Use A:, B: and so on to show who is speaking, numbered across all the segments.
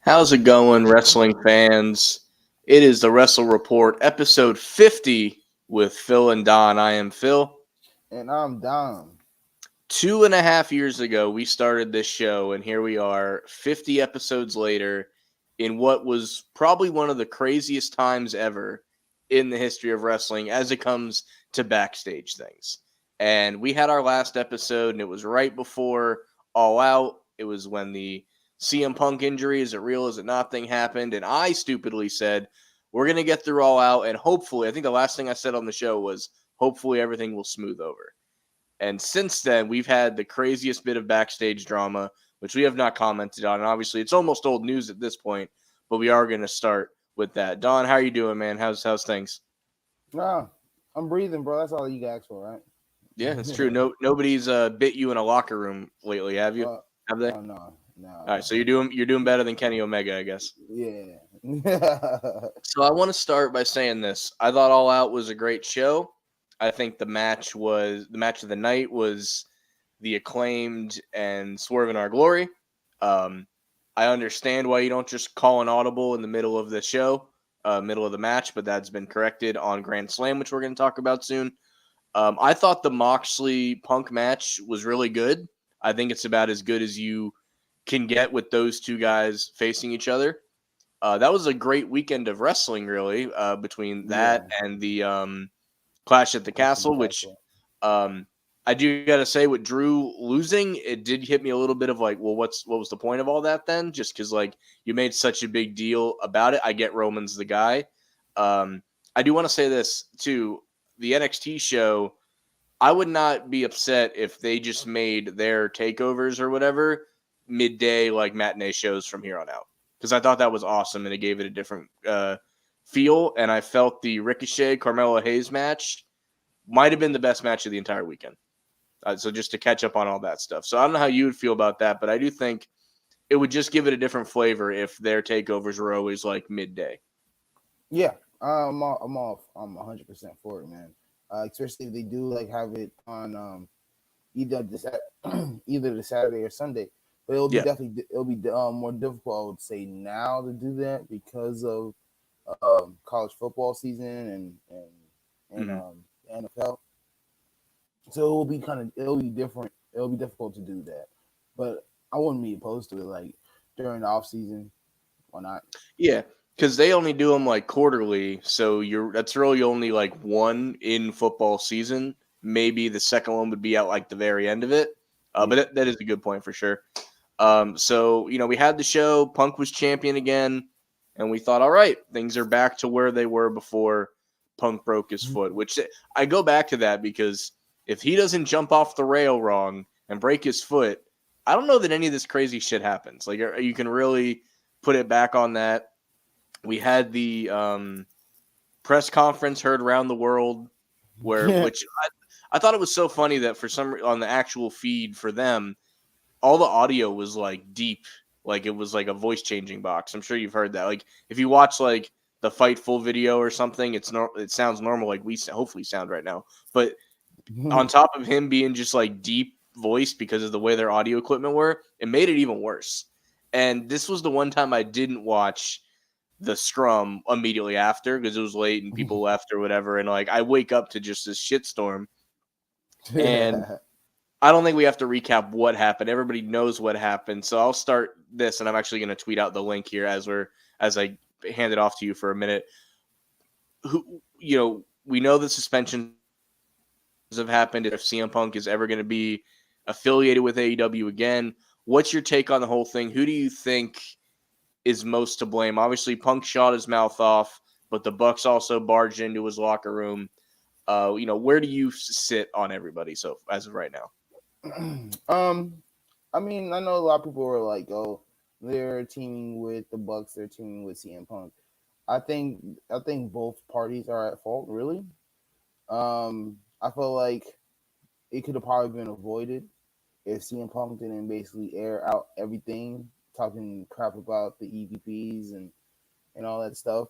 A: How's it going, wrestling fans? It is the Wrestle Report, episode 50 with Phil and Don. I am Phil.
B: And I'm Dom.
A: 2.5 years ago, we started this show, and here we are, 50 episodes later, in what was probably one of the craziest times ever in the history of wrestling as it comes to backstage things. And we had our last episode, and it was right before All Out. It was when the CM Punk injury, is it real, is it not thing happened. And I stupidly said, we're going to get through All Out, and hopefully, I think the last thing I said on the show was, hopefully everything will smooth over. And since then, we've had the craziest bit of backstage drama, which we have not commented on. And obviously, it's almost old news at this point, but we are going to start with that. Don, how are you doing, man? How's things?
B: Nah, I'm breathing, bro. That's all you ask for, right?
A: Yeah, it's true. Nobody's bit you in a locker room lately, have you? Have they?
B: Oh no.
A: All right, so you're doing better than Kenny Omega, I guess.
B: Yeah.
A: So I want to start by saying this. I thought All Out was a great show. I think the match of the night was the Acclaimed and Swerve in Our Glory. I understand why you don't just call an audible in the middle of the show, middle of the match, but that's been corrected on Grand Slam, which we're going to talk about soon. I thought the Moxley Punk match was really good. I think it's about as good as you can get with those two guys facing each other. That was a great weekend of wrestling, really, between that and the Clash at the Castle, which I do got to say, with Drew losing, it did hit me a little bit of like, well, what was the point of all that then? Just because like you made such a big deal about it. I get Roman's the guy. I do want to say this too. The NXT show, I would not be upset if they just made their takeovers or whatever midday like matinee shows from here on out, because I thought that was awesome and it gave it a different feel. And I felt the Ricochet Carmelo Hayes match might have been the best match of the entire weekend. So just to catch up on all that stuff. So I don't know how you would feel about that, but I do think it would just give it a different flavor if their takeovers were always like midday.
B: Yeah, I'm 100% for it, man. Especially if they do like have it on either either the Saturday or Sunday. But it'll be more difficult, I would say, now to do that because of college football season and NFL. So it'll be different. It'll be difficult to do that, but I wouldn't be opposed to it. Like during the off season, why not?
A: Yeah, because they only do them like quarterly, so that's really only like one in football season. Maybe the second one would be at like the very end of it. But that is a good point for sure. So we had the show. Punk was champion again, and we thought, all right, things are back to where they were before Punk broke his foot. Which I go back to that because if he doesn't jump off the rail wrong and break his foot, I don't know that any of this crazy shit happens. Like you can really put it back on that. We had the press conference heard around the world, which I thought it was so funny that for some on the actual feed for them, all the audio was like deep, like it was like a voice changing box. I'm sure you've heard that. Like if you watch like the Fightful video or something, it sounds normal, like we hopefully sound right now. But on top of him being just like deep voice because of the way their audio equipment were, it made it even worse. And this was the one time I didn't watch the scrum immediately after because it was late and people left or whatever. And like I wake up to just this shitstorm. And I don't think we have to recap what happened. Everybody knows what happened. So I'll start this, and I'm actually going to tweet out the link here as I hand it off to you for a minute. We know the suspensions have happened. If CM Punk is ever going to be affiliated with AEW again, what's your take on the whole thing? Who do you think is most to blame? Obviously, Punk shot his mouth off, but the Bucks also barged into his locker room. Where do you sit on everybody? So as of right now.
B: I mean, I know a lot of people are like, "Oh, they're teaming with the Bucks. They're teaming with CM Punk." I think both parties are at fault. Really, I feel like it could have probably been avoided if CM Punk didn't basically air out everything, talking crap about the EVPs and all that stuff.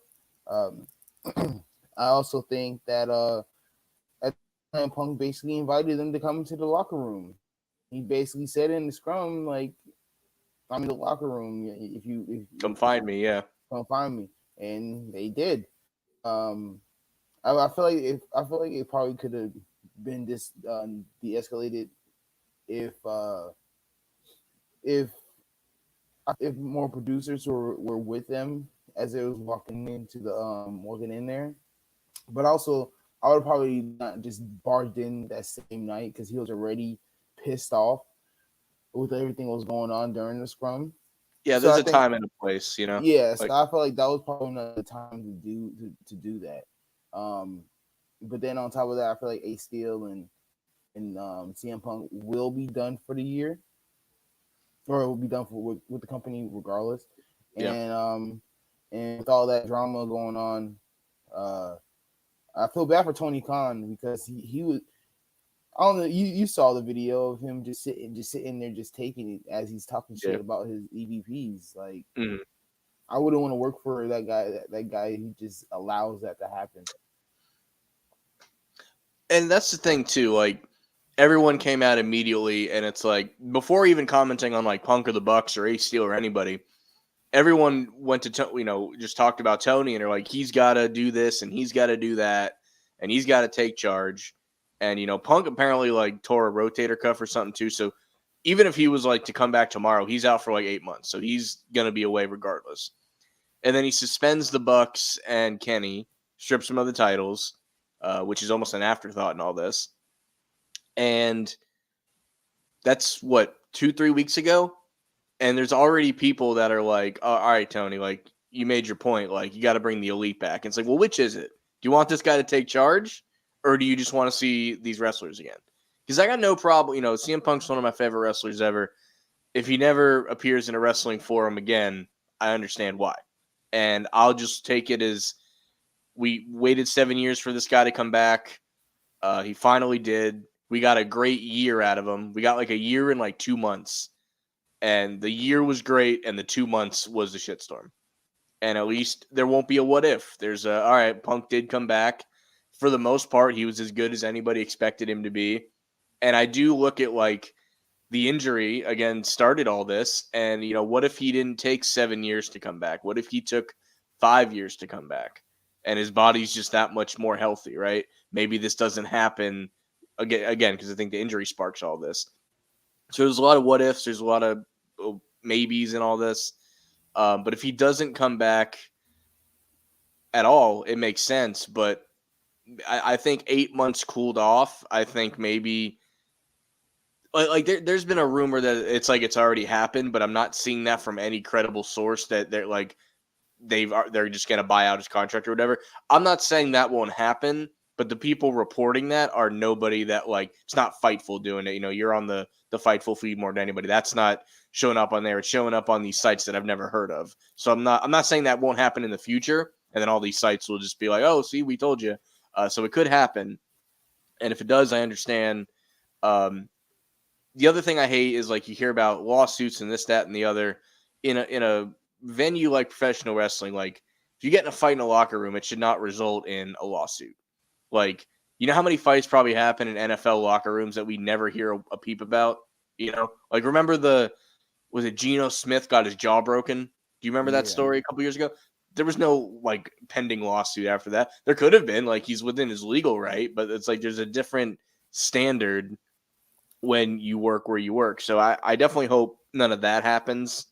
B: I also think that at the time Punk basically invited them to come into the locker room. He basically said in the scrum, like, the locker room.
A: Come find me, yeah.
B: Come find me, and they did. I feel like it probably could have been de-escalated if if if more producers were with them as it was walking in there. But also, I would probably not just barged in that same night because he was already pissed off with everything that was going on during the scrum.
A: Yeah,
B: So
A: there's
B: I
A: a
B: think,
A: time and a place, you know.
B: yeah. So
A: Like,
B: I felt like that was probably not the time to do that. But then on top of that, I feel like A Steel and CM Punk will be done for the year, or it will be done with the company regardless.
A: yeah.
B: And with all that drama going on, uh, I feel bad for Tony Khan because he was. I don't know. You saw the video of him just sitting there, just taking it as he's talking
A: Yeah.
B: shit about his EVPs. Like,
A: Mhm.
B: I wouldn't want to work for that guy. That guy who just allows that to happen.
A: And that's the thing too, like everyone came out immediately and it's like before even commenting on like Punk or the Bucks or Ace Steel or anybody, everyone went to just talked about Tony and they're like he's got to do this and he's got to do that and he's got to take charge. And Punk apparently like tore a rotator cuff or something too, so even if he was like to come back tomorrow, he's out for like 8 months. So he's going to be away regardless. And then he suspends the Bucks and Kenny, strips him of the titles, which is almost an afterthought in all this. And that's what 2-3 weeks ago. And there's already people that are like, oh, all right, Tony, like you made your point. Like you got to bring the elite back. And it's like, well, which is it? Do you want this guy to take charge or do you just want to see these wrestlers again? Because I got no problem. CM Punk's one of my favorite wrestlers ever. If he never appears in a wrestling forum again, I understand why. And I'll just take it as we waited 7 years for this guy to come back. He finally did. We got a great year out of him. We got like a year and like 2 months. And the year was great, and the 2 months was the shitstorm. And at least there won't be a what if. There's all right, Punk did come back. For the most part, he was as good as anybody expected him to be. And I do look at like the injury again started all this. And, what if he didn't take 7 years to come back? What if he took 5 years to come back? And his body's just that much more healthy, right? Maybe this doesn't happen again, because I think the injury sparks all this. So there's a lot of what ifs. There's a lot of maybes in all this. But if he doesn't come back at all, it makes sense. But I think 8 months cooled off. I think maybe there's been a rumor that it's like it's already happened, but I'm not seeing that from any credible source that they're like they're just gonna buy out his contract or whatever. I'm not saying that won't happen, but the people reporting that are nobody that like it's not Fightful doing it. You're on the Fightful feed more than anybody. That's not showing up on there. It's showing up on these sites that I've never heard of. So I'm not saying that won't happen in the future, and then all these sites will just be like, oh, see, we told you. So it could happen, and if it does, I understand. The other thing I hate is like you hear about lawsuits and this, that, and the other in a venue like professional wrestling. Like if you get in a fight in a locker room, it should not result in a lawsuit. Like, how many fights probably happen in NFL locker rooms that we never hear a peep about? Like remember was it Geno Smith got his jaw broken? Do you remember that
B: Yeah,
A: story a couple years ago? There was no like pending lawsuit after that. There could have been, like he's within his legal right, but it's like there's a different standard when you work where you work. So I definitely hope none of that happens.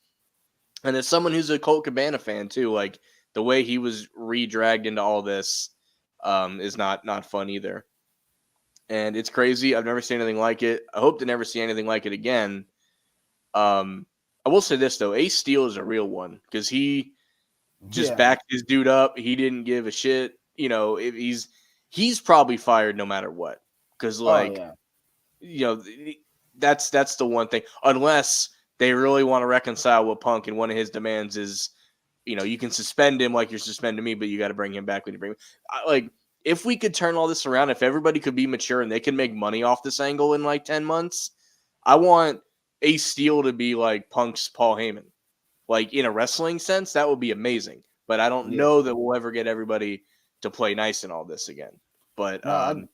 A: And as someone who's a Colt Cabana fan too, like the way he was re-dragged into all this is not fun either. And it's crazy. I've never seen anything like it. I hope to never see anything like it again. I will say this though, Ace Steel is a real one because he just
B: yeah.
A: backed his dude up. He didn't give a shit. If he's probably fired no matter what. Because
B: Oh
A: like
B: yeah.
A: That's the one thing. Unless they really want to reconcile with Punk, and one of his demands is, you can suspend him like you're suspending me, but you got to bring him back when you bring him. Like, if we could turn all this around, if everybody could be mature and they can make money off this angle in like 10 months, I want Ace Steel to be like Punk's Paul Heyman. Like, in a wrestling sense, that would be amazing. But I don't
B: Yeah.
A: know that we'll ever get everybody to play nice in all this again. But,
B: No,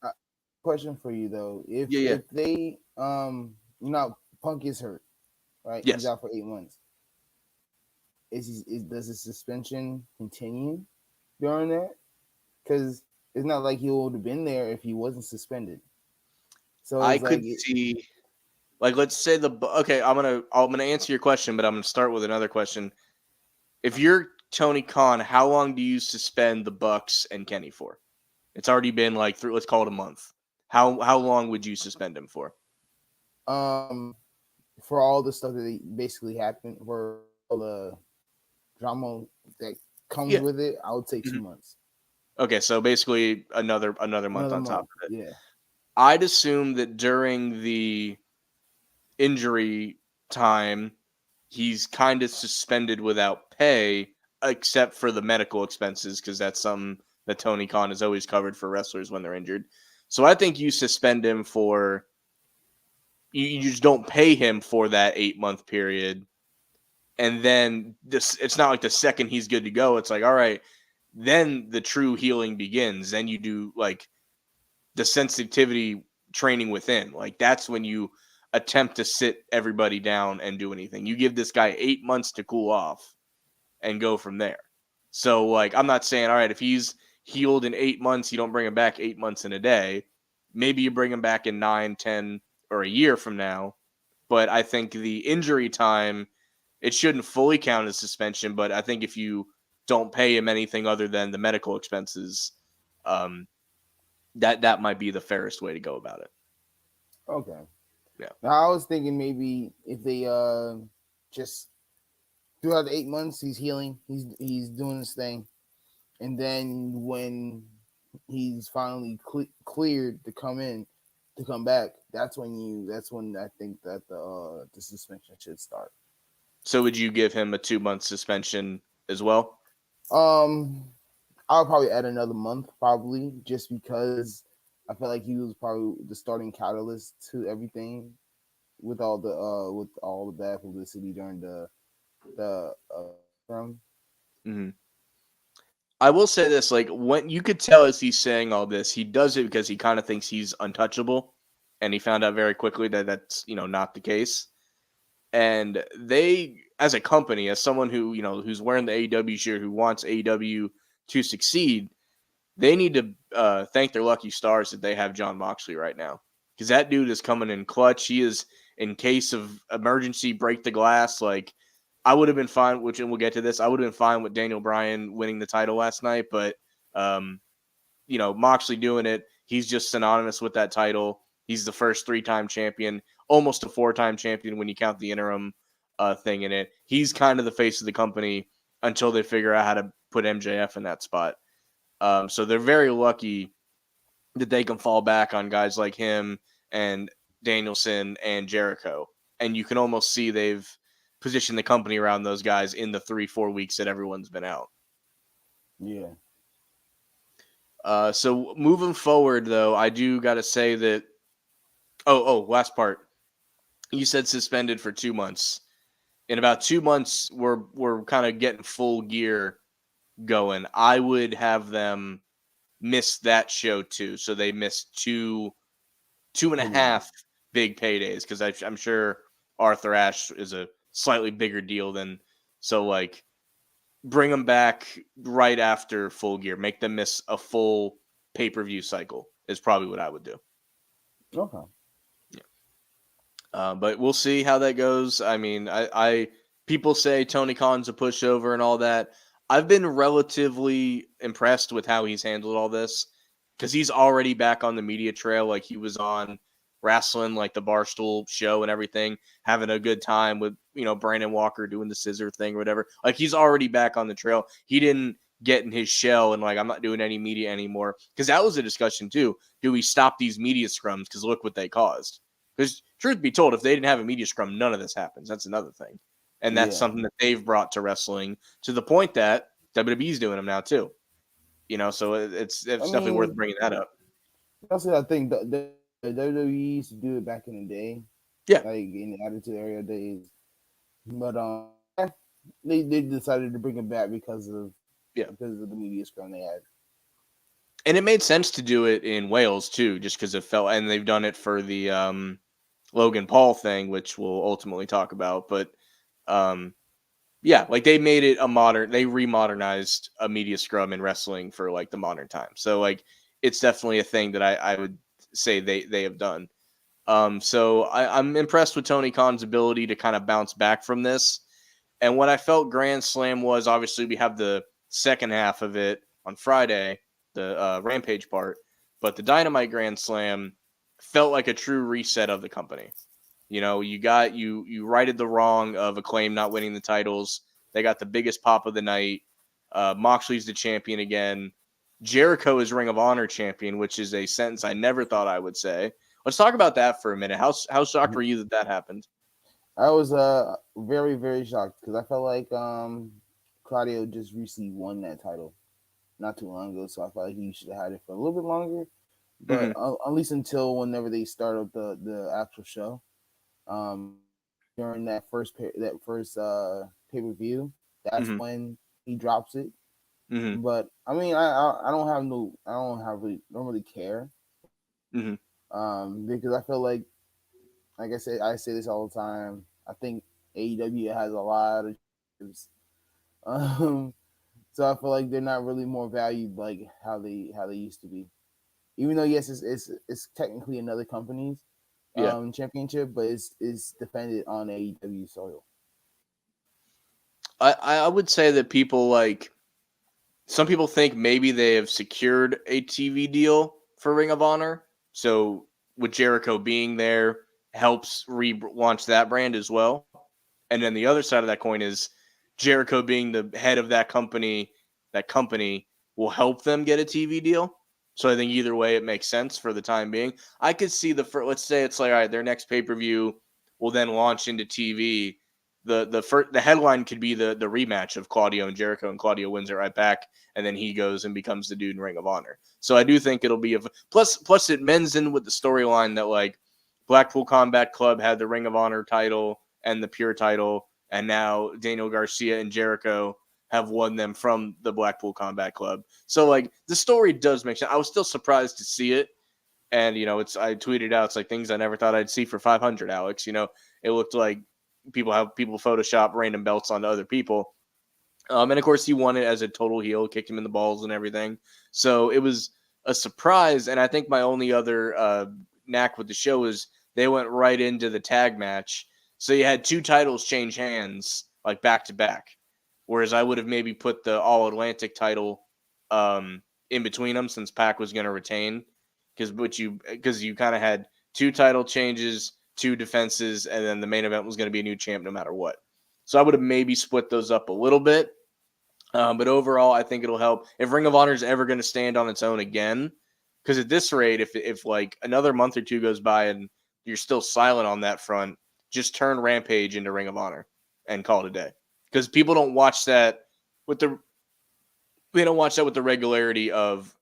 B: question for you though. If
A: yeah.
B: they Punk is hurt, right? He's
A: Yes.
B: out for 8 months. does his suspension continue during that? Because it's not like he would have been there if he wasn't suspended. So
A: I
B: it's like
A: could see, like, let's say okay. I'm gonna answer your question, but I'm gonna start with another question. If you're Tony Khan, how long do you suspend the Bucks and Kenny for? It's already been like let's call it a month. How long would you suspend him for?
B: For all the stuff that basically happened, for all the drama that comes
A: Yeah.
B: with it, I would say
A: Mhm.
B: 2 months.
A: Okay, so basically another month
B: Another
A: on top
B: month,
A: of it.
B: yeah.
A: I'd assume that during the injury time, he's kind of suspended without pay, except for the medical expenses, because that's something that Tony Khan has always covered for wrestlers when they're injured. So I think you suspend him for you just don't pay him for that 8-month period. And then it's not like the second he's good to go, it's like, all right, then the true healing begins. Then you do like the sensitivity training within. Like that's when you attempt to sit everybody down and do anything. You give this guy 8 months to cool off and go from there. So like I'm not saying, all right, if he's healed in 8 months, you don't bring him back 8 months in a day. Maybe you bring him back in 9, 10, or a year from now. But I think the injury time, it shouldn't fully count as suspension. But I think if you don't pay him anything other than the medical expenses, um, that might be the fairest way to go about it.
B: Okay.
A: Yeah.
B: Now I was thinking maybe if they just throughout the 8 months he's healing, he's doing his thing, and then when he's finally cleared to come back, that's when I think that the suspension should start.
A: So would you give him a 2-month suspension as well?
B: Um, I'll probably add another month, probably just because I feel like he was probably the starting catalyst to everything with all the bad publicity during the from.
A: Mm-hmm. I will say this, like when you could tell as he's saying all this, he does it because he kind of thinks he's untouchable, and he found out very quickly that that's not the case. And they, as a company, as someone who who's wearing the AEW shirt, who wants AEW to succeed, they need to thank their lucky stars that they have John Moxley right now, because that dude is coming in clutch. He is, in case of emergency, break the glass. Like I would have been fine, and we'll get to this. I would have been fine with Daniel Bryan winning the title last night, but um, Moxley doing it, he's just synonymous with that title. He's the first 3-time champion, almost a 4-time champion when you count the interim thing in it. He's kind of the face of the company until they figure out how to put MJF in that spot. So they're very lucky that they can fall back on guys like him and Danielson and Jericho. And you can almost see they've positioned the company around those guys in the 3-4 weeks that everyone's been out.
B: Yeah.
A: So moving forward, though, I do got to say that. Last part. You said suspended for 2 months. In about 2 months, we're kind of getting full gear going. I would have them miss that show too, so they missed two and a half big paydays, because I'm sure Arthur Ashe is a slightly bigger deal than. So like, bring them back right after Full Gear. Make them miss a full pay-per-view cycle is probably what I would do.
B: Okay.
A: Yeah. But we'll see how that goes. I mean, I people say Tony Khan's a pushover and all that. I've been relatively impressed with how he's handled all this, because he's already back on the media trail. Like he was on Wrestling, like the Barstool show and everything, having a good time with, Brandon Walker doing the scissor thing or whatever. Like he's already back on the trail. He didn't get in his shell and like, I'm not doing any media anymore. Because that was a discussion too. Do we stop these media scrums? Because look what they caused. Because truth be told, if they didn't have a media scrum, none of this happens. That's another thing. And that's something that they've brought to wrestling, to the point that WWE's doing them now too. So it's definitely worth bringing that up.
B: That's what I think. The WWE used to do it back in the day.
A: Yeah.
B: Like in the Attitude Era days. But they decided to bring it back because of the media scrum they had.
A: And it made sense to do it in Wales too, just because it felt, and they've done it for the Logan Paul thing, which we'll ultimately talk about. But Yeah, like they made it they remodernized a media scrum in wrestling for like the modern time. So like it's definitely a thing that I would say they have done. So I'm impressed with Tony Khan's ability to kind of bounce back from this. And what I felt Grand Slam was, obviously we have the second half of it on Friday, the Rampage part, but the Dynamite Grand Slam felt like a true reset of the company. You know, you righted the wrong of Acclaim not winning the titles. They got the biggest pop of the night. Moxley's the champion again. Jericho is Ring of Honor champion, which is a sentence I never thought I would say. Let's talk about that for a minute. How shocked were you that happened?
B: I was very, very shocked because I felt like Claudio just recently won that title not too long ago, so I felt like he should have had it for a little bit longer. But at least until whenever they start up the actual show, during that first pay per view, that's when he drops it. But I mean, I don't really care, because I feel like I said, I say this all the time. I think AEW has a lot of so I feel like they're not really more valued like how they used to be. Even though yes, it's technically another company's championship, but it's defended on AEW soil.
A: I would say that some people think maybe they have secured a TV deal for Ring of Honor. So with Jericho being there helps relaunch that brand as well. And then the other side of that coin is Jericho being the head of that company will help them get a TV deal. So I think either way it makes sense for the time being. I could see let's say it's like, all right, their next pay-per-view will then launch into TV. The headline could be the rematch of Claudio and Jericho, and Claudio wins it right back, and then he goes and becomes the dude in Ring of Honor. So I do think it'll be plus it mends in with the storyline that like Blackpool Combat Club had the Ring of Honor title and the Pure title, and now Daniel Garcia and Jericho have won them from the Blackpool Combat Club. So like the story does make sense. I was still surprised to see it. And, I tweeted out, it's like things I never thought I'd see for 500, Alex. It looked like people Photoshop random belts onto other people. And of course he won it as a total heel, kicked him in the balls and everything. So it was a surprise. And I think my only other knack with the show is they went right into the tag match. So you had two titles change hands like back to back. Whereas I would have maybe put the All Atlantic title in between them since Pac was going to retain. Because you kind of had two title changes, two defenses, and then the main event was going to be a new champ no matter what. So I would have maybe split those up a little bit. But overall, I think it'll help. If Ring of Honor is ever going to stand on its own again, because at this rate, if like another month or two goes by and you're still silent on that front, just turn Rampage into Ring of Honor and call it a day. Because people don't watch that with the regularity of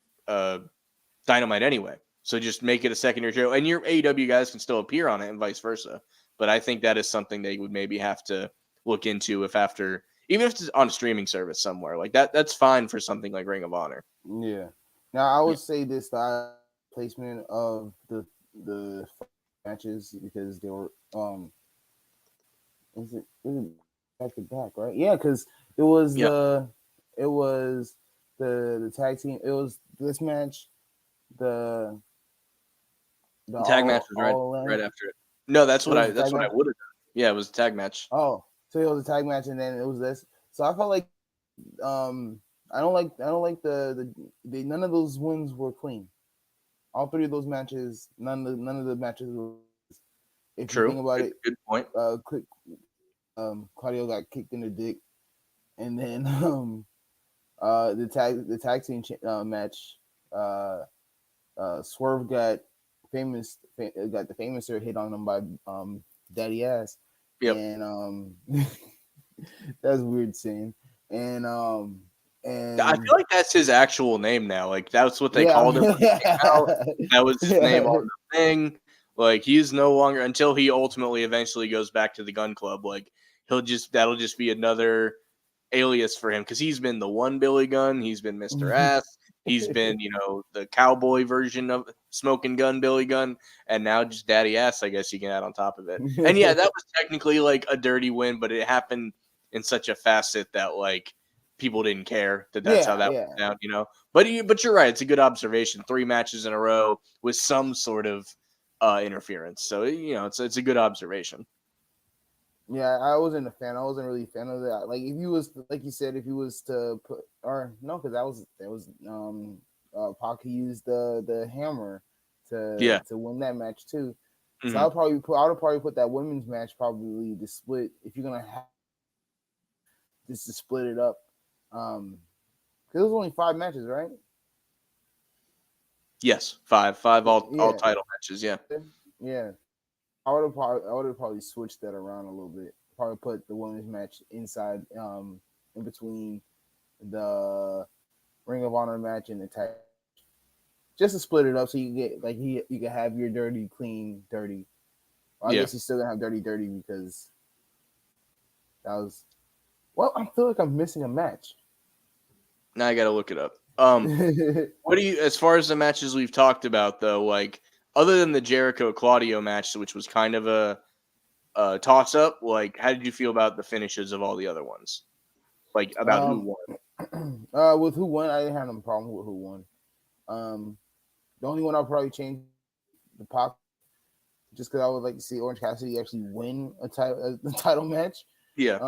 A: Dynamite anyway. So just make it a secondary show, and your AEW guys can still appear on it, and vice versa. But I think that is something they would maybe have to look into even if it's on a streaming service somewhere like that. That's fine for something like Ring of Honor.
B: Yeah. Now I would say this placement of the matches because they were is it back to back, right? Yeah, because it was the tag team. It was this match. The
A: tag match was right after it. No, that's what I would have done. Yeah, it was a tag match.
B: Oh, so it was a tag match, and then it was this. So I felt like I don't like the none of those wins were clean. All three of those matches, none of the matches were. If
A: True.
B: You think about
A: good point.
B: Claudio got kicked in the dick, and then the tag team match. Swerve got the famouser hit on him by Daddy Ass.
A: Yep.
B: And that's weird scene. And
A: I feel like that's his actual name now. Like that's what they called him. That was his name on the thing. Like he's no longer until he ultimately eventually goes back to the Gun Club. Like that'll just be another alias for him because he's been the one Billy Gunn. He's been Mr. Ass. He's been, the cowboy version of Smoking Gun Billy Gunn, and now just Daddy Ass, I guess you can add on top of it. And yeah, that was technically like a dirty win, but it happened in such a facet that like people didn't care that's how that went down, you know. But you're right. It's a good observation. 3 matches in a row with some sort of interference. So you know, it's a good observation.
B: Yeah, I wasn't a fan. I wasn't really a fan of that. Like if you was like you said, if you was to put or no, because that was Pac used the hammer to win that match too. So I would probably put that women's match probably the split if you're gonna have just to split it up. Because it was only 5 matches, right?
A: Yes, 5 all title matches. Yeah.
B: I would have probably switched that around a little bit. Probably put the women's match inside, in between the Ring of Honor match and the tag, just to split it up so you get like you can have your dirty, clean, dirty. Well, I guess you still gonna have dirty, dirty because that was. Well, I feel like I'm missing a match.
A: Now I gotta look it up. What do you, as far as the matches we've talked about though, like other than the Jericho Claudio match, which was kind of a toss up, like how did you feel about the finishes of all the other ones? Like about who
B: won? With who won, I didn't have no problem with who won. The only one I'll probably change the Pac, just because I would like to see Orange Cassidy actually win a title match.
A: Yeah.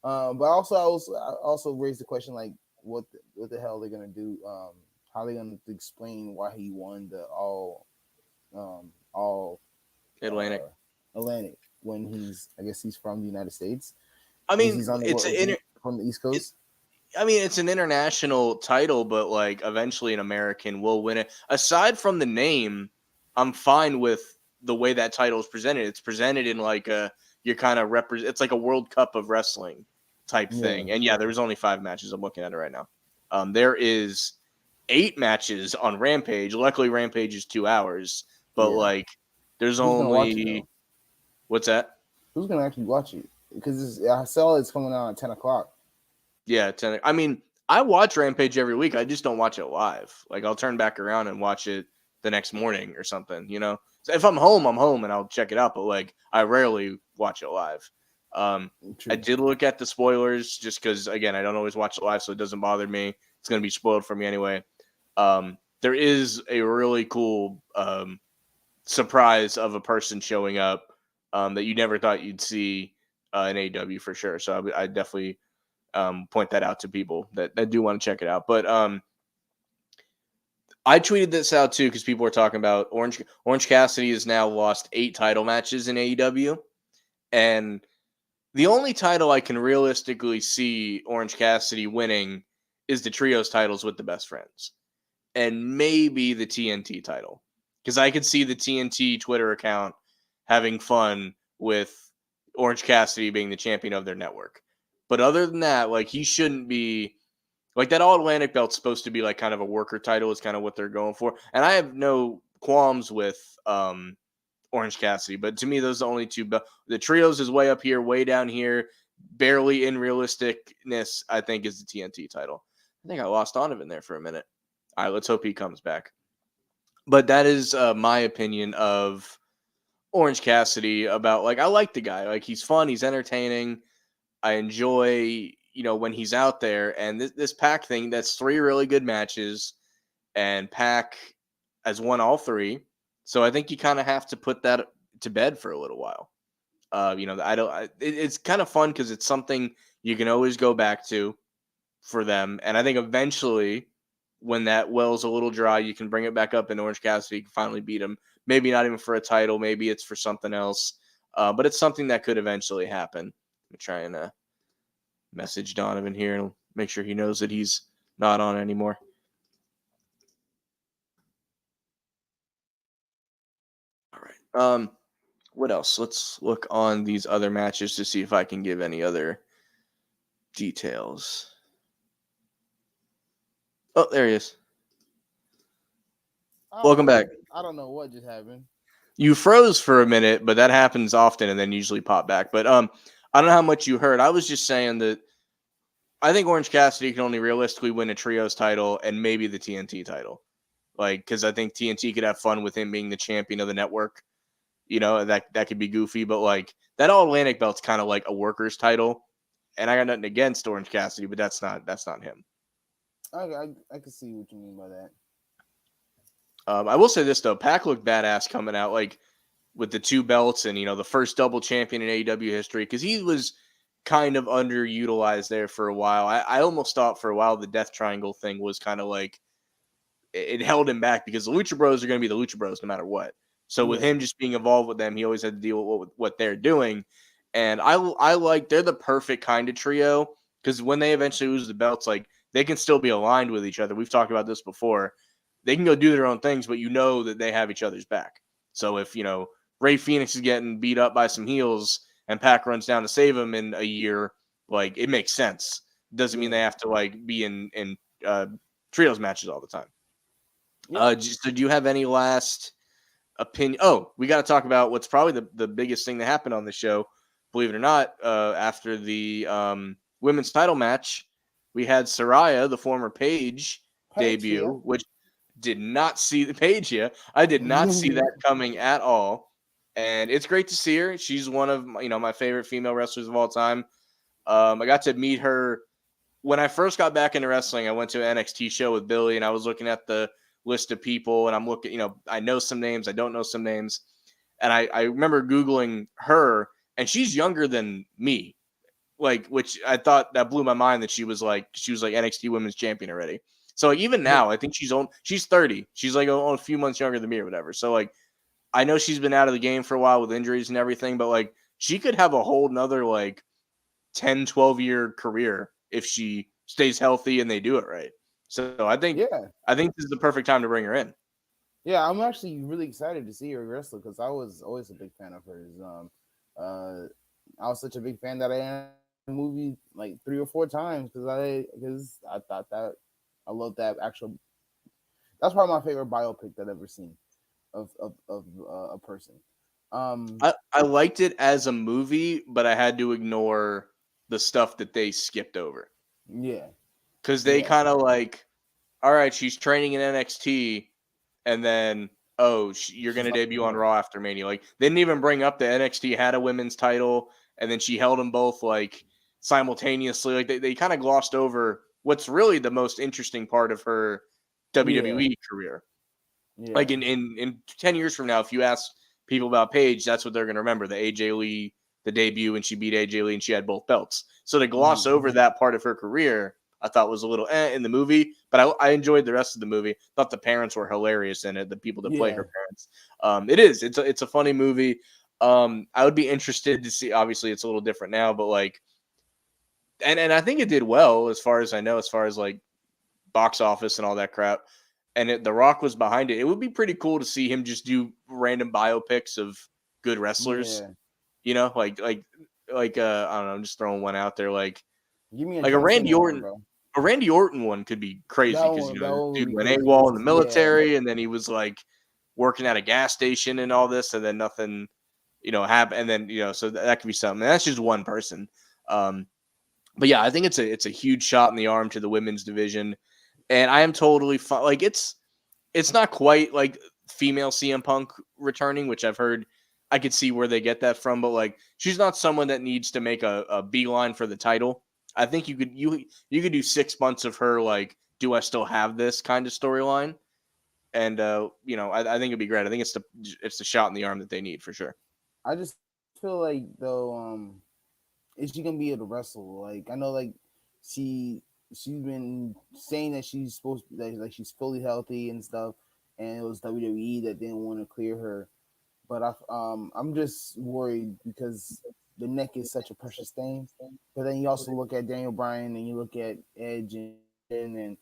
B: But also I also raised the question like what the hell they're gonna do? How are they gonna explain why he won the all
A: Atlantic
B: when I guess he's from the United States.
A: I mean,
B: he's from the East Coast.
A: It's an international title, but like eventually an American will win it. Aside from the name, I'm fine with the way that title is presented. It's presented in like you're kind of it's like a World Cup of wrestling type thing. And there was only 5 matches. I'm looking at it right now. There is 8 matches on Rampage. Luckily, Rampage is 2 hours, but like there's only what's that?
B: Who's gonna actually watch it? Because I saw it's coming out at 10 o'clock.
A: Yeah, 10. I mean, I watch Rampage every week. I just don't watch it live. Like I'll turn back around and watch it the next morning or something. You know, so if I'm home and I'll check it out. But like I rarely watch it live. I did look at the spoilers just because, again, I don't always watch it live, so it doesn't bother me. It's going to be spoiled for me anyway. There is a really cool surprise of a person showing up that you never thought you'd see in AEW for sure. So I definitely point that out to people that do want to check it out. But I tweeted this out too because people were talking about Orange Cassidy has now lost 8 title matches in AEW, and the only title I can realistically see Orange Cassidy winning is the trios titles with the Best Friends. And maybe the TNT title. Because I could see the TNT Twitter account having fun with Orange Cassidy being the champion of their network. But other than that, like he shouldn't be... Like that All-Atlantic belt's supposed to be like kind of a worker title is kind of what they're going for. And I have no qualms with... Orange Cassidy, but to me, those are the only 2. The trios is way up here, way down here, barely in realisticness. I think is the TNT title. I think I lost Donovan there for a minute. All right, let's hope he comes back. But that is my opinion of Orange Cassidy. About like I like the guy, like he's fun, he's entertaining. I enjoy when he's out there, and this Pac thing. That's 3 really good matches, and Pac has won all 3. So I think you kind of have to put that to bed for a little while. It's kind of fun because it's something you can always go back to for them. And I think eventually when that well's a little dry, you can bring it back up and Orange Cassidy can finally beat him. Maybe not even for a title. Maybe it's for something else. But it's something that could eventually happen. I'm trying to message Donovan here and make sure he knows that he's not on anymore. All right. What else? Let's look on these other matches to see if I can give any other details. Oh, there he is. Welcome back.
B: I don't know what just happened.
A: You froze for a minute, but that happens often and then usually pop back. But I don't know how much you heard. I was just saying that I think Orange Cassidy can only realistically win a trios title and maybe the TNT title. Like, because I think TNT could have fun with him being the champion of the network. that could be goofy, but like that All Atlantic belt's kind of like a worker's title, and I got nothing against Orange Cassidy, but that's not him.
B: I can see what you mean by that.
A: I will say this though, Pac looked badass coming out like with the 2 belts and the first double champion in AEW history, because he was kind of underutilized there for a while. I almost thought for a while the Death Triangle thing was kind of like it held him back, because the Lucha Bros are going to be the Lucha Bros no matter what. So with him just being involved with them, he always had to deal with what they're doing. And I like, they're the perfect kind of trio, because when they eventually lose the belts, like they can still be aligned with each other. We've talked about this before. They can go do their own things, but that they have each other's back. So if, Ray Phoenix is getting beat up by some heels and Pac runs down to save him in a year, like it makes sense. Doesn't mean they have to like be in trios matches all the time. So do you have any last opinion? Oh, we got to talk about what's probably the biggest thing that happened on the show, believe it or not. After the women's title match, we had Saraya, the former Paige debut, which did not see the Paige here. I did not see that coming at all. And it's great to see her. She's one of my favorite female wrestlers of all time. I got to meet her when I first got back into wrestling. I went to an NXT show with Billy, and I was looking at the list of people, and I'm looking, I know some names, I don't know some names. And I remember Googling her, and she's younger than me, like, which I thought that blew my mind that she was like NXT Women's Champion already. So like even now, I think she's 30. She's like a few months younger than me or whatever. So like I know she's been out of the game for a while with injuries and everything, but like she could have a whole nother like 10, 12-year career if she stays healthy and they do it right. So I think this is the perfect time to bring her in.
B: Yeah, I'm actually really excited to see her wrestle, because I was always a big fan of hers. I was such a big fan that I am the movie like 3 or 4 times because I thought that I love that actual. That's probably my favorite biopic that I've ever seen of a person.
A: I liked it as a movie, but I had to ignore the stuff that they skipped over.
B: Yeah,
A: because they kind of like, all right, she's training in NXT, and then you're going to debut on Raw after Mania. Like they didn't even bring up that NXT had a women's title, and then she held them both like simultaneously. Like they kind of glossed over what's really the most interesting part of her WWE career. Yeah. Like in 10 years from now, if you ask people about Paige, that's what they're going to remember: the AJ Lee, the debut, and she beat AJ Lee, and she had both belts. So to gloss over that part of her career, I thought was a little in the movie, but I enjoyed the rest of the movie. Thought the parents were hilarious in it. The people that play her parents. It's a funny movie. I would be interested to see. Obviously, it's a little different now, but like, and I think it did well as far as I know, as far as like box office and all that crap. And The Rock was behind it. It would be pretty cool to see him just do random biopics of good wrestlers. Yeah. Like I don't know, I'm just throwing one out there. Like,
B: give me
A: a Randy Orton. Bro. A Randy Orton one could be crazy because dude went AWOL in the military, and then he was like working at a gas station and all this, and then nothing, happened. And then so that could be something. And that's just one person. But yeah, I think it's a huge shot in the arm to the women's division, and I am totally fine. Like it's not quite like female CM Punk returning, which I've heard. I could see where they get that from, but like she's not someone that needs to make a beeline for the title. I think you could do 6 months of her like, do I still have this kind of storyline? And I think it'd be great. I think it's the shot in the arm that they need for sure.
B: I just feel like though, is she gonna be able to wrestle? Like I know like she's been saying that she's supposed to be like she's fully healthy and stuff, and it was WWE that didn't want to clear her. But I'm just worried because the neck is such a precious thing. But then you also look at Daniel Bryan and you look at Edge and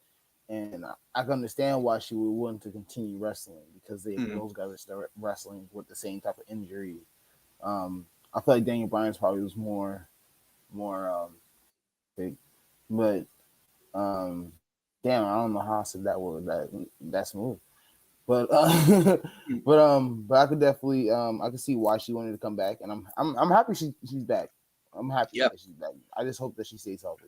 B: I can understand why she would want to continue wrestling because those guys are still wrestling with the same type of injury. I feel like Daniel Bryan's probably was more big, but damn, I don't know how I said that smooth. But but I could definitely I could see why she wanted to come back, and I'm happy she's back. I'm happy that she's back. I just hope that she stays healthy.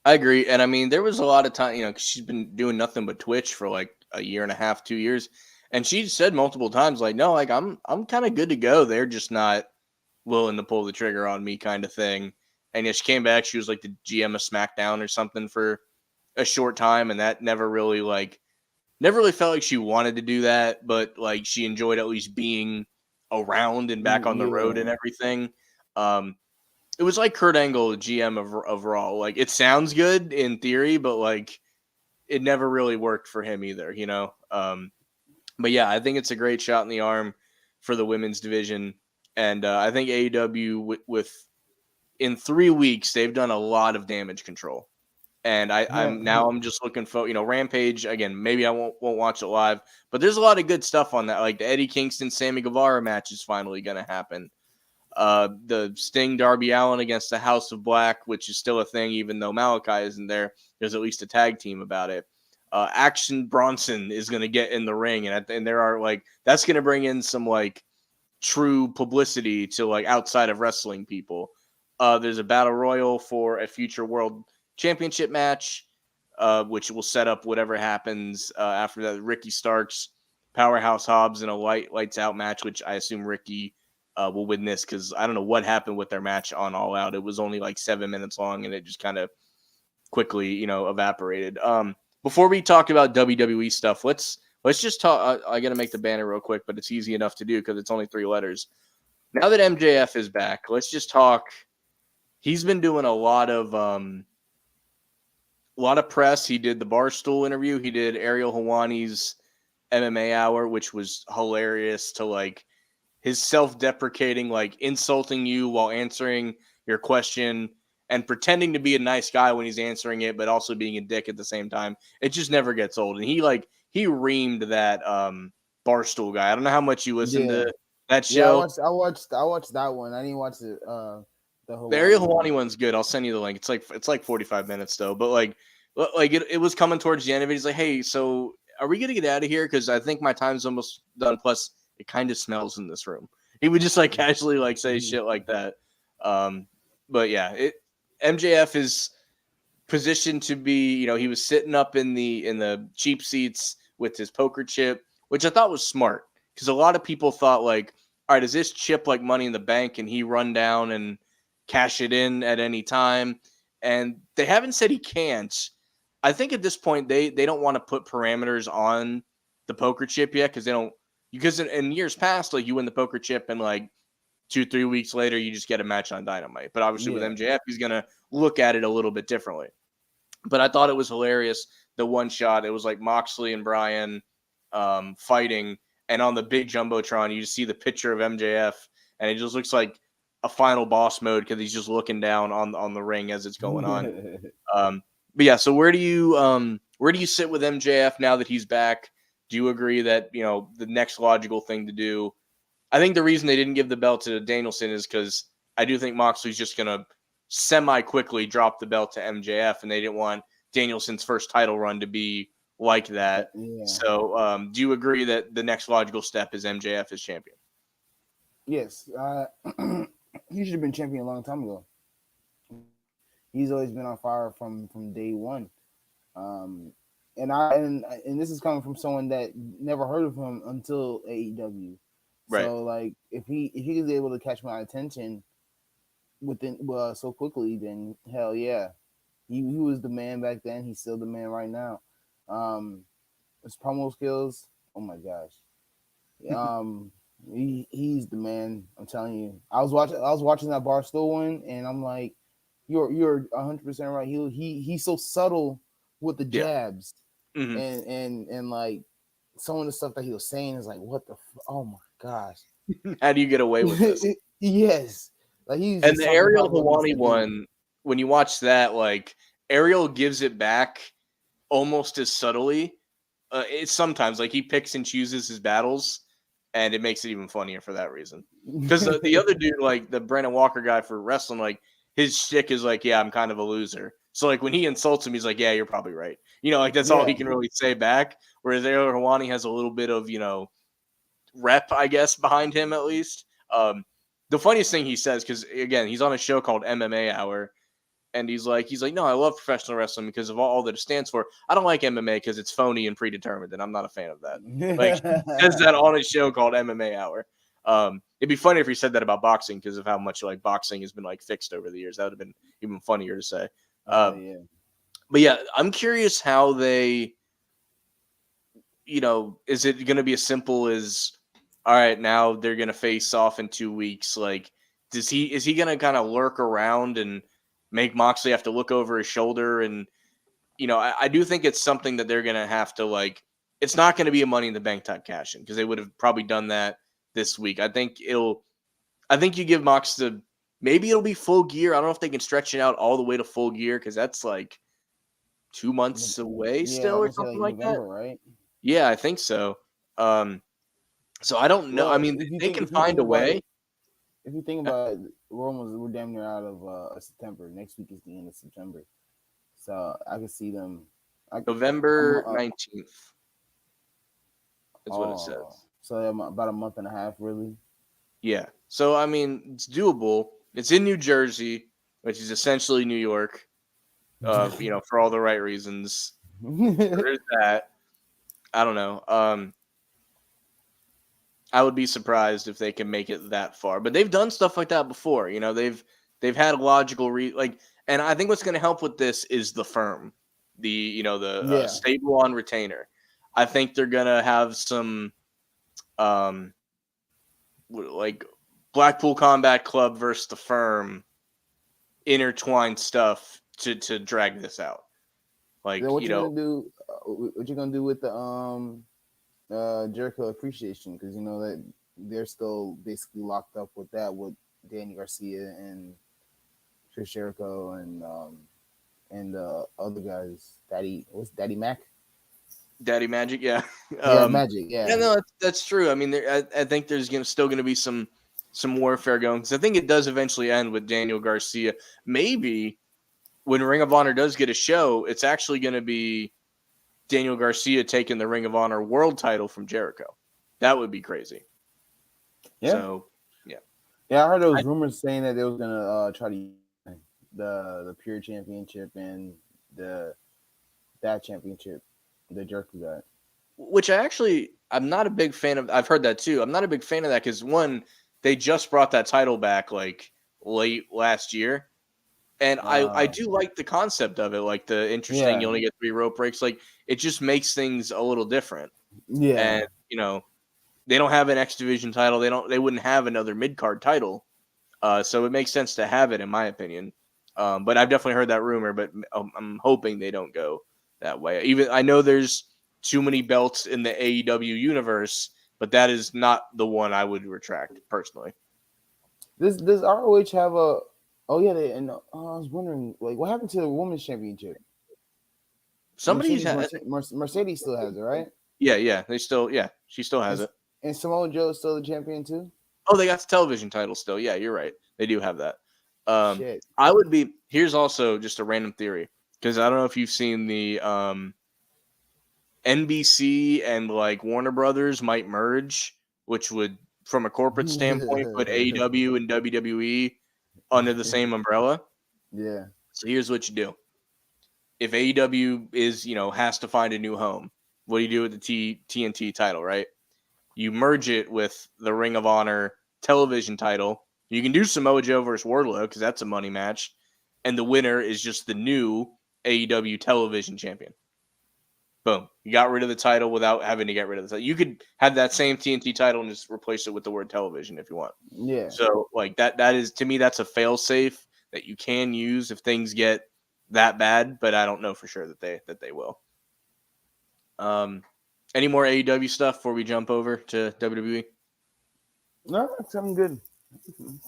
A: I agree, and I mean there was a lot of time, because she's been doing nothing but Twitch for like a year and a half, 2 years, And she said multiple times, like, no, like I'm kind of good to go. They're just not willing to pull the trigger on me, kind of thing. And she came back. She was like the GM of SmackDown or something for a short time, and that never really felt like she wanted to do that, but like she enjoyed at least being around and back on the road and everything. It was like Kurt Angle, GM of Raw. Like it sounds good in theory, but like it never really worked for him either, you know? But yeah, I think it's a great shot in the arm for the women's division. And I think AEW in 3 weeks, they've done a lot of damage control. And I'm just looking for, Rampage again. Maybe I won't watch it live, but there's a lot of good stuff on that. Like the Eddie Kingston Sammy Guevara match is finally going to happen. The Sting Darby Allin against the House of Black, which is still a thing, even though Malachi isn't there. There's at least a tag team about it. Action Bronson is going to get in the ring, and there are that's going to bring in some true publicity to outside of wrestling people. There's a battle royal for a future world championship match, which will set up whatever happens after that. Ricky Starks, Powerhouse Hobbs in a lights out match, which I assume Ricky will win this because I don't know what happened with their match on All Out. It was only 7 minutes long, and it just kind of quickly, evaporated. Before we talk about WWE stuff, let's just talk. I got to make the banner real quick, but it's easy enough to do because it's only 3 letters. Now that MJF is back, let's just talk. He's been doing a lot of press. He did the Barstool interview. He did Ariel Helwani's MMA Hour, which was hilarious to his self-deprecating, insulting you while answering your question and pretending to be a nice guy when he's answering it, but also being a dick at the same time. It just never gets old. And he reamed that Barstool guy. I don't know how much you listened to that show.
B: Yeah, I watched that one. I didn't watch the
A: Ariel Helwani one's good. I'll send you the link. It's like 45 minutes though, but it was coming towards the end of it. He's like, "Hey, so are we gonna get out of here? Because I think my time's almost done. Plus, it kind of smells in this room." He would just casually say shit like that. But yeah, MJF is positioned to be. He was sitting up in the cheap seats with his poker chip, which I thought was smart because a lot of people thought all right, is this chip like Money in the Bank? And he run down and cash it in at any time? And they haven't said he can't. I think at this point they don't want to put parameters on the poker chip yet because in years past you win the poker chip and 2-3 weeks later you just get a match on Dynamite. But obviously with MJF he's gonna look at it a little bit differently. But I thought it was hilarious, the one shot. It was Moxley and Bryan fighting, and on the big jumbotron you just see the picture of MJF and it just looks like a final boss mode because he's just looking down on the ring as it's going on. But yeah, so where do you sit with MJF now that he's back? Do you agree that the next logical thing to do? I think the reason they didn't give the belt to Danielson is because I do think Moxley's just gonna semi-quickly drop the belt to MJF, and they didn't want Danielson's first title run to be like that. Yeah. So do you agree that the next logical step is MJF as champion?
B: Yes. He should have been champion a long time ago. He's always been on fire from day one. And this is coming from someone that never heard of him until AEW. Right. So if he is able to catch my attention so quickly, then hell yeah. He was the man back then. He's still the man right now. His promo skills, oh my gosh. He's the man. I'm telling you. I was watching that Barstool one, and I'm like, you're 100% right. He's so subtle with the jabs, and some of the stuff that he was saying is what the oh my gosh.
A: How do you get away with this?
B: Yes,
A: and the Ariel Helwani one. When you watch that, Ariel gives it back almost as subtly. It's sometimes he picks and chooses his battles. And it makes it even funnier for that reason. Because the other dude, the Brandon Walker guy for wrestling, his shtick is yeah, I'm kind of a loser. So when he insults him, he's yeah, you're probably right. That's all he can really say back. Whereas Ariel Helwani has a little bit of, rep, I guess, behind him at least. The funniest thing he says, because again, he's on a show called MMA Hour, and he's like, no, I love professional wrestling because of all that it stands for. I don't like MMA because it's phony and predetermined, and I'm not a fan of that. Like, he says that on his show called MMA Hour. It'd be funny if he said that about boxing because of how much like boxing has been like fixed over the years. That would have been even funnier to say.
B: Yeah.
A: But yeah, I'm curious how they, is it going to be as simple as, all right, now they're going to face off in 2 weeks? Like, is he going to kind of lurk around and make Moxley have to look over his shoulder? And, I do think it's something that they're going to have to, like, it's not going to be a Money in the Bank type cash in because they would have probably done that this week. I think you give Mox maybe it'll be Full Gear. I don't know if they can stretch it out all the way to Full Gear because that's like 2 months away still or something like November, that.
B: Right?
A: Yeah, I think so. So I don't know.
B: Well,
A: I mean, they can find a way.
B: If you think about it, we're damn near out of September. Next week is the end of September. So I can see them.
A: November 19th. That's what it says.
B: So about a month and a half, really.
A: Yeah. So, I mean, it's doable. It's in New Jersey, which is essentially New York, for all the right reasons. There's that. I don't know. I would be surprised if they can make it that far. But they've done stuff like that before. They've had a logical and I think what's going to help with this is the firm, the stable on retainer. I think they're going to have some like Blackpool Combat Club versus the firm intertwined stuff to drag this out. Like,
B: then what you gonna do? What you gonna do with the Jericho Appreciation? Because that they're still basically locked up with that with Danny Garcia and Chris Jericho and other guys. Daddy Mac?
A: Daddy Magic, yeah.
B: Magic, yeah.
A: Yeah, no, that's true. I mean, I think there's still going to be some warfare going because I think it does eventually end with Daniel Garcia. Maybe when Ring of Honor does get a show, it's actually going to be Daniel Garcia taking the Ring of Honor world title from Jericho. That would be crazy.
B: Yeah.
A: So, yeah.
B: Yeah, I heard those rumors saying that they was going to try to use the Pure Championship and that championship. The Jericho got.
A: Which I'm not a big fan of. I've heard that too. I'm not a big fan of that because one, they just brought that title back like late last year. And I do like the concept of it, like the interesting, you only get 3 rope breaks. Like it just makes things a little different.
B: Yeah.
A: And they don't have an X Division title. They wouldn't have another mid-card title. So it makes sense to have it in my opinion. But I've definitely heard that rumor, but I'm hoping they don't go that way. Even I know there's too many belts in the AEW universe, but that is not the one I would retract personally.
B: Does ROH have a? Oh yeah, I was wondering, like, what happened to the women's championship? Mercedes still has it, right?
A: Yeah. She still has it.
B: And Samoa Joe is still the champion too.
A: Oh, they got the television title still. Yeah, you're right. They do have that.
B: Shit.
A: I would be. Here's also just a random theory. Because I don't know if you've seen the NBC and like Warner Brothers might merge, which would, from a corporate standpoint, put AEW and WWE under the same umbrella.
B: Yeah.
A: So here's what you do. If AEW is, has to find a new home, what do you do with the TNT title, right? You merge it with the Ring of Honor television title. You can do Samoa Joe versus Wardlow because that's a money match. And the winner is just the new AEW television champion. Boom. You got rid of the title without having to get rid of the title. You could have that same TNT title and just replace it with the word television if you want.
B: Yeah.
A: So like that is, to me, that's a fail safe that you can use if things get that bad, but I don't know for sure that they will. Any more AEW stuff before we jump over to WWE?
B: No, I'm good.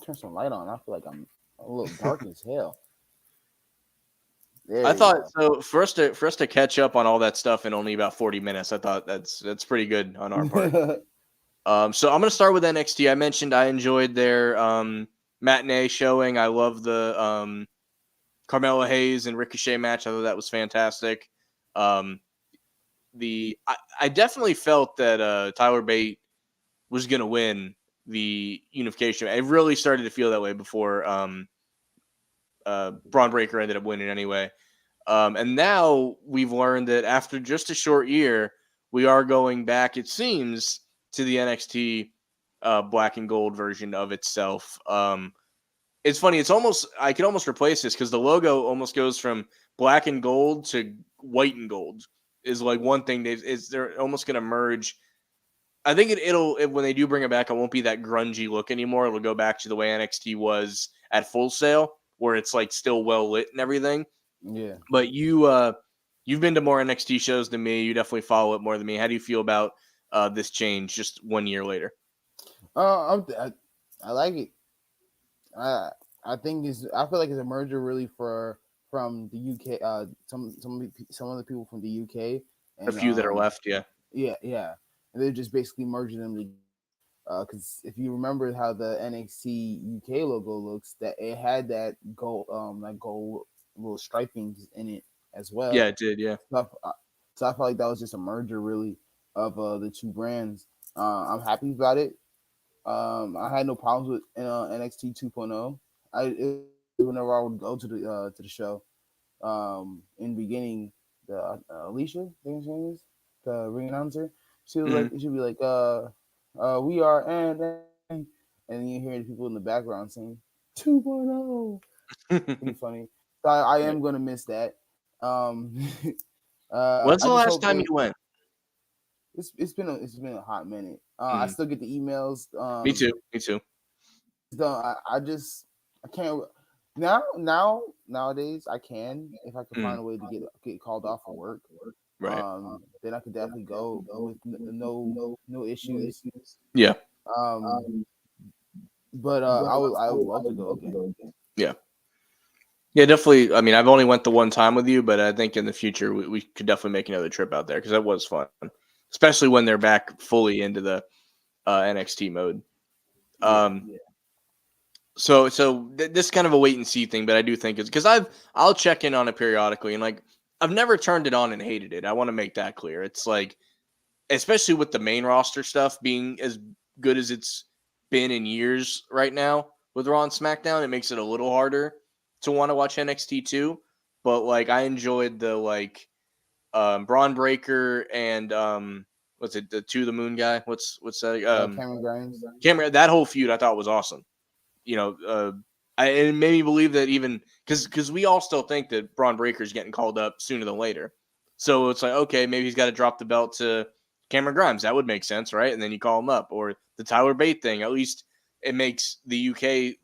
B: Turn some light on. I feel like I'm a little dark as hell.
A: I thought so. For us to catch up on all that stuff in only about 40 minutes, I thought that's pretty good on our part. So I'm gonna start with NXT. I mentioned I enjoyed their matinee showing. I love the Carmelo Hayes and Ricochet match. I thought that was fantastic. I definitely felt that Tyler Bate was gonna win the unification. I really started to feel that way before Braun Breaker ended up winning anyway. And now we've learned that after just a short year, we are going back, it seems, to the NXT black and gold version of itself. It's funny. I could almost replace this because the logo almost goes from black and gold to white and gold. Is like one thing they're almost going to merge. I think when they do bring it back, it won't be that grungy look anymore. It'll go back to the way NXT was at Full Sail, where it's like still well lit and everything.
B: Yeah.
A: But you've been to more NXT shows than me. You definitely follow it more than me. How do you feel about this change just 1 year later?
B: I like it. I think I feel like it's a merger really from the UK. Some of the people from the UK. And,
A: A few that are left, yeah.
B: Yeah. And they're just basically merging them together. Because if you remember how the NXT UK logo looks, that it had that gold little striping in it as well.
A: Yeah, it did. Yeah.
B: So I felt like that was just a merger, really, of the two brands. I'm happy about it. I had no problems with NXT 2.0. Whenever I would go to the show, in the beginning, the Alicia, I think her name is, the ring announcer, she'd be like, we are and then you hear the people in the background saying 2.0. Pretty funny. So I am gonna miss that.
A: When's the last time you went?
B: It's been a hot minute. I still get the emails.
A: Me too.
B: I can't nowadays. I can if I can find a way to get called off of work.
A: Right.
B: Then I could definitely go with no issues.
A: Yeah.
B: But I would love to go again.
A: Yeah. Yeah, definitely. I mean, I've only went the one time with you, but I think in the future we could definitely make another trip out there because that was fun, especially when they're back fully into the NXT mode. So this is kind of a wait and see thing, but I do think it's because I'll check in on it periodically, and like I've never turned it on and hated it. I want to make that clear. It's like, especially with the main roster stuff being as good as it's been in years right now with Raw and SmackDown, it makes it a little harder to want to watch NXT too. But like I enjoyed the Braun Breaker and what's it, the To the Moon guy? What's that?
B: Cameron Grimes.
A: That whole feud I thought was awesome. You know, it made me believe that even because we all still think that Braun Breaker is getting called up sooner than later. So it's like, okay, maybe he's got to drop the belt to Cameron Grimes. That would make sense, right? And then you call him up. Or the Tyler Bate thing. At least it makes the UK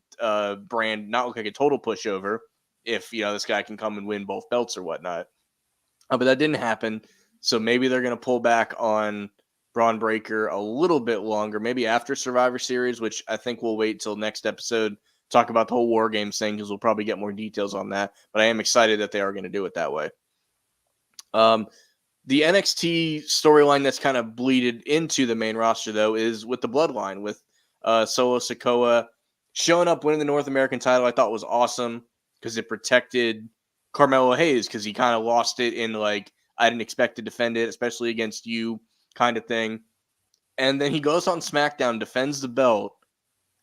A: brand not look like a total pushover if, this guy can come and win both belts or whatnot. But that didn't happen. So maybe they're going to pull back on Braun Breaker a little bit longer, maybe after Survivor Series, which I think we'll wait till next episode, talk about the whole War Games thing, because we'll probably get more details on that. But I am excited that they are going to do it that way. The NXT storyline that's kind of bleeded into the main roster, though, is with the Bloodline, with Solo Sikoa showing up, winning the North American title. I thought was awesome because it protected Carmelo Hayes, because he kind of lost it in I didn't expect to defend it, especially against you kind of thing. And then he goes on SmackDown, defends the belt,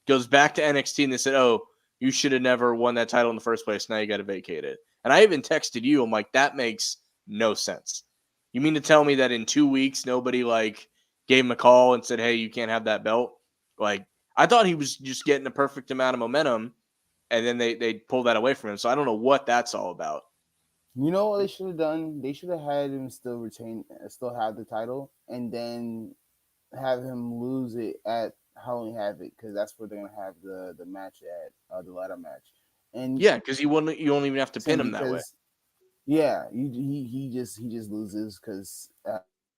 A: goes back to NXT, and they said, oh, you should have never won that title in the first place. Now you got to vacate it. And I even texted you. I'm like, that makes no sense. You mean to tell me that in 2 weeks, nobody gave him a call and said, hey, you can't have that belt? I thought he was just getting a perfect amount of momentum, and then they pulled that away from him. So I don't know what that's all about.
B: You know what they should have done? They should have had him still have the title, and then have him lose it at Halloween Havoc, because that's where they're gonna have the match at, the ladder match. And
A: yeah, because you won't even have to pin him that way.
B: Yeah, he just loses because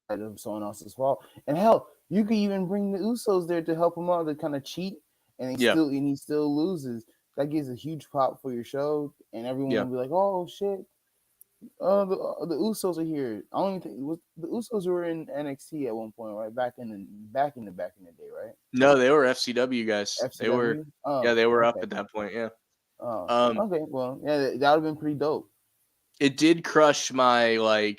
B: of someone else's fault. And hell, you could even bring the Usos there to help him out to kind of cheat, and he still loses. That gives a huge pop for your show, and everyone will be like, "Oh shit, the Usos are here." I don't even think the Usos were in NXT at one point, right? Back in the day, right?
A: No, they were FCW guys.
B: FCW?
A: They were, they were up at that point. Yeah.
B: Okay, well, yeah, that would have been pretty dope.
A: It did crush my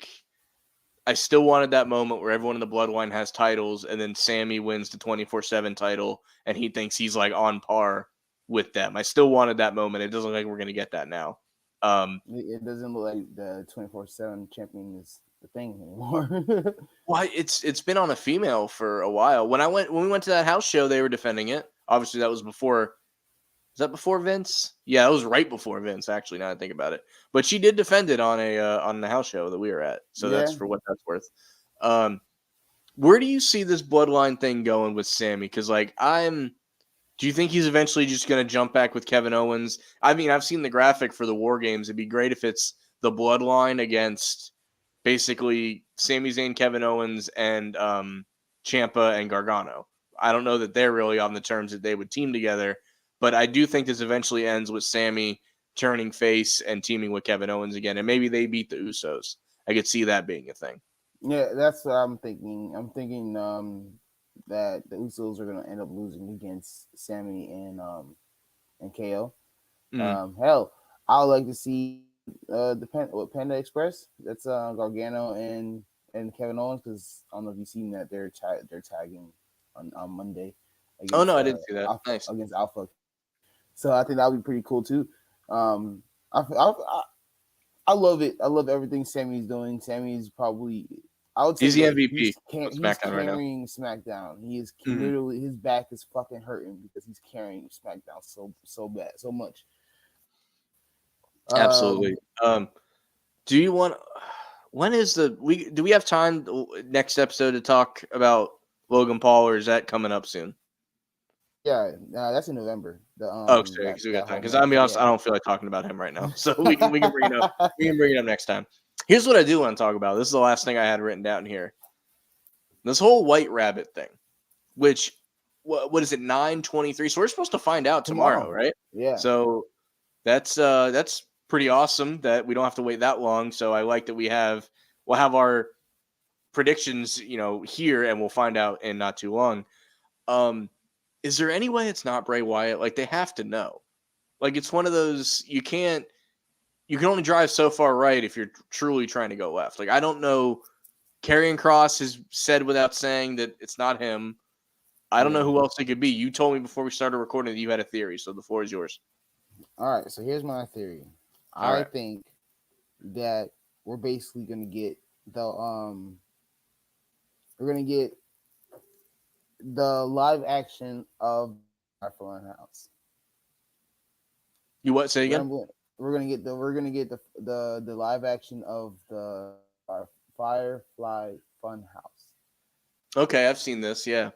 A: I still wanted that moment where everyone in the Bloodline has titles, and then Sammy wins the 24/7 title, and he thinks he's on par with them. I still wanted that moment. It doesn't look like we're going to get that now.
B: It doesn't look like the 24/7 champion is the thing anymore.
A: Well, it's been on a female for a while. When we went to that house show, they were defending it. Obviously, that was before. Was that before Vince? Yeah, it was right before Vince. Actually, now that I think about it, but she did defend it on the house show that we were at. So
B: Yeah.
A: that's for what that's worth. Where do you see this bloodline thing going with Sammy? Because do you think he's eventually just going to jump back with Kevin Owens? I mean, I've seen the graphic for the War Games. It'd be great if it's the bloodline against basically Sami Zayn, Kevin Owens, and Ciampa and Gargano. I don't know that they're really on the terms that they would team together, but I do think this eventually ends with Sammy turning face and teaming with Kevin Owens again, and maybe they beat the Usos. I could see that being a thing.
B: Yeah, that's what I'm thinking. I'm thinking that the Usos are going to end up losing against Sammy and KO. Hell, I would like to see Panda Express. That's Gargano and Kevin Owens, because I don't know if you've seen that they're tagging on Monday.
A: Against, oh no, I didn't see that. Nice.
B: Against Alpha. So I think that would be pretty cool too. I love it. I love everything Sammy's doing. Sammy's probably, I would say,
A: he's the MVP.
B: He's carrying SmackDown. He is literally, his back is fucking hurting because he's carrying SmackDown so bad, so much.
A: Absolutely. Do you want? When is do we have time next episode to talk about Logan Paul, or is that coming up soon?
B: Yeah, that's in November.
A: Okay, so we got time. Because I'll be honest, I don't feel like talking about him right now. So we can bring it up. We can bring it up next time. Here's what I do want to talk about. This is the last thing I had written down here. This whole White Rabbit thing, which what is it? 9/23. So we're supposed to find out tomorrow, right?
B: Yeah.
A: So that's pretty awesome that we don't have to wait that long. So I like that we'll have our predictions, here, and we'll find out in not too long. Is there any way it's not Bray Wyatt? Like, they have to know. Like, it's one of those, you can only drive so far right if you're truly trying to go left. Like, I don't know. Karrion Kross has said without saying that it's not him. I don't know who else it could be. You told me before we started recording that you had a theory, so the floor is yours.
B: All right, so here's my theory. I think that we're basically going to get the live action of Funhouse.
A: You what? Say again?
B: We're gonna get the live action of the Firefly Funhouse.
A: Okay, I've seen this. Yeah.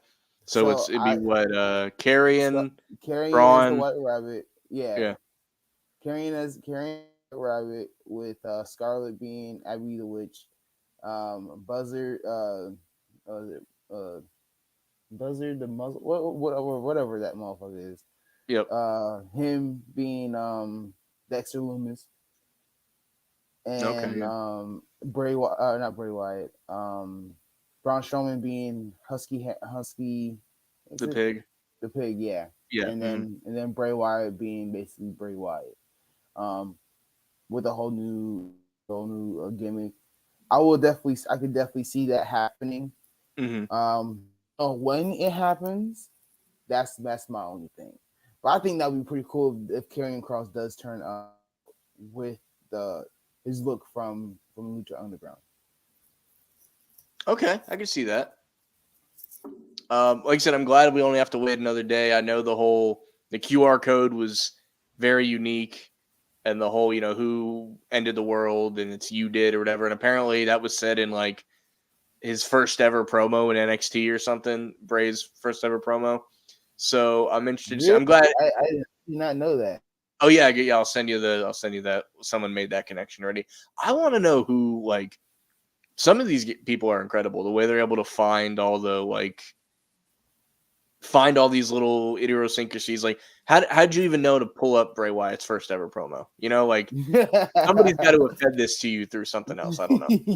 A: So it'd be Karrion,
B: Karrion as the White Rabbit. Yeah.
A: Yeah.
B: Karrion as Rabbit with Scarlet being Abby the Witch, Buzzard, Buzzard the muzzle, whatever that motherfucker is.
A: Yep.
B: Him being Dexter Lumis, and not Bray Wyatt. Braun Strowman being Husky.
A: The pig.
B: The pig, yeah.
A: Yeah.
B: And then Bray Wyatt being basically Bray Wyatt, with a whole new gimmick. I could definitely see that happening.
A: Mm-hmm.
B: When it happens, that's my only thing. But I think that would be pretty cool if Karrion Kross does turn up with his look from Lucha Underground.
A: Okay, I can see that. Like I said, I'm glad we only have to wait another day. I know the QR code was very unique, and the whole, who ended the world and it's you did or whatever. And apparently that was said in like his first ever promo in NXT or something, Bray's first ever promo. So I'm interested.
B: Really?
A: I'm glad.
B: I did not know that.
A: Oh yeah, I'll send you that. Someone made that connection already. I want to know who, like, some of these people are incredible. The way they're able to find all these little idiosyncrasies. Like, how'd you even know to pull up Bray Wyatt's first ever promo? Like somebody's got to have fed this to you through something else. I don't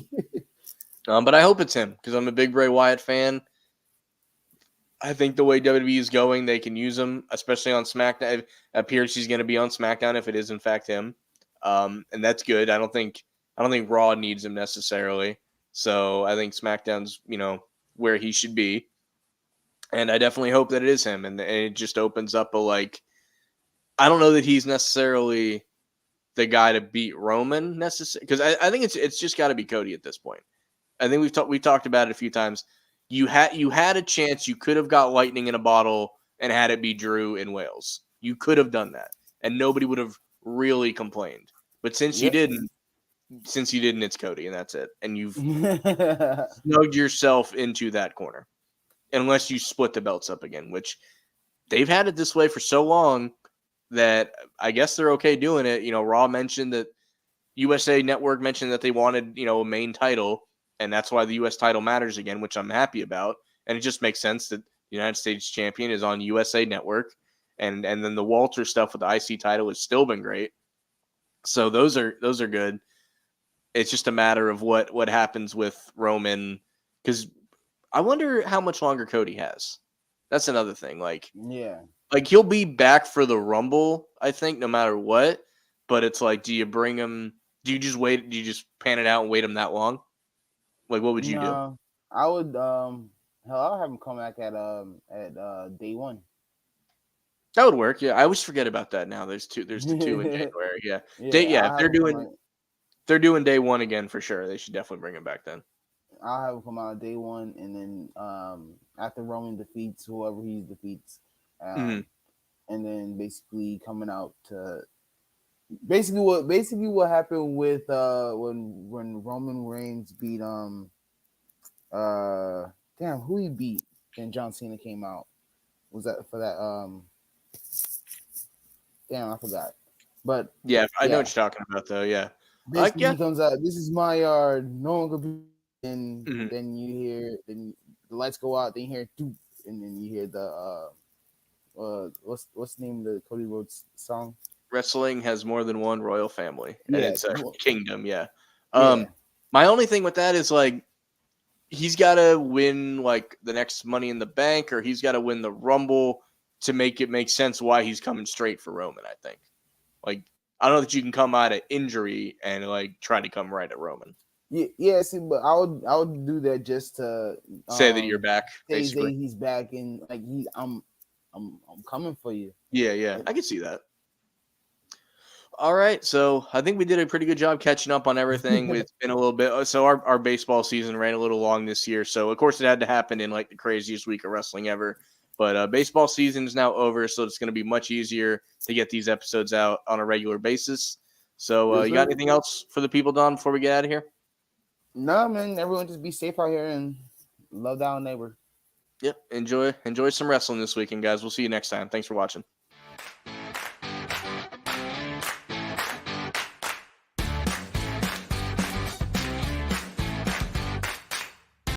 A: know. But I hope it's him, because I'm a big Bray Wyatt fan. I think the way WWE is going, they can use him, especially on SmackDown. It appears he's going to be on SmackDown if it is in fact him, and that's good. I don't think Raw needs him necessarily, so I think SmackDown's where he should be, and I definitely hope that it is him, and it just opens up I don't know that he's necessarily the guy to beat Roman necessarily, because I think it's just got to be Cody at this point. I think we've talked about it a few times. You had a chance. You could have got lightning in a bottle and had it be Drew in Wales. You could have done that, and nobody would have really complained. But since you didn't, it's Cody, and that's it. And you've snugged yourself into that corner, unless you split the belts up again, which they've had it this way for so long that I guess they're okay doing it. You know, Raw mentioned that USA Network mentioned that they wanted, a main title, and that's why the US title matters again, which I'm happy about. And it just makes sense that the United States champion is on USA Network, and then the Walter stuff with the IC title has still been great. So those are good. It's just a matter of what happens with Roman, because I wonder how much longer Cody has. That's another thing. Like he'll be back for the Rumble, I think, no matter what. But it's like, do you bring him? Do you just wait? Do you just pan it out and wait him that long? Like, what would you do?
B: I would I'll have him come back at day one.
A: That would work. Yeah, I always forget about that now. There's the two in January. Yeah. If they're doing day one again for sure. They should definitely bring him back then.
B: I'll have him come out day one, and then after Roman defeats whoever he defeats, and then basically coming out to basically what happened with when Roman Reigns beat who he beat, and John Cena came out. Was that for that I forgot. But
A: yeah, I know what you're talking about though. Yeah.
B: Basically he comes out, this is my yard, no one could be, and then you hear, then the lights go out, then you hear doop, and then you hear the what's the name of the Cody Rhodes song?
A: Wrestling has more than one royal family, and it's a kingdom. Yeah. My only thing with that is like, he's got to win like the next Money in the Bank, or he's got to win the Rumble to make it make sense why he's coming straight for Roman. I think, like, I don't know that you can come out of injury and like try to come right at Roman.
B: Yeah. See, but I would do that just to
A: say that you're back.
B: Say he's back, and like I'm coming for you.
A: Yeah, I can see that. All right, so I think we did a pretty good job catching up on everything. It's been a little bit, so our baseball season ran a little long this year. So of course it had to happen in like the craziest week of wrestling ever. But baseball season is now over, so it's going to be much easier to get these episodes out on a regular basis. So you got anything else for the people, Don, before we get out of here?
B: No, man. Everyone just be safe out here and love our neighbor.
A: Yep. Enjoy some wrestling this weekend, guys. We'll see you next time. Thanks for watching.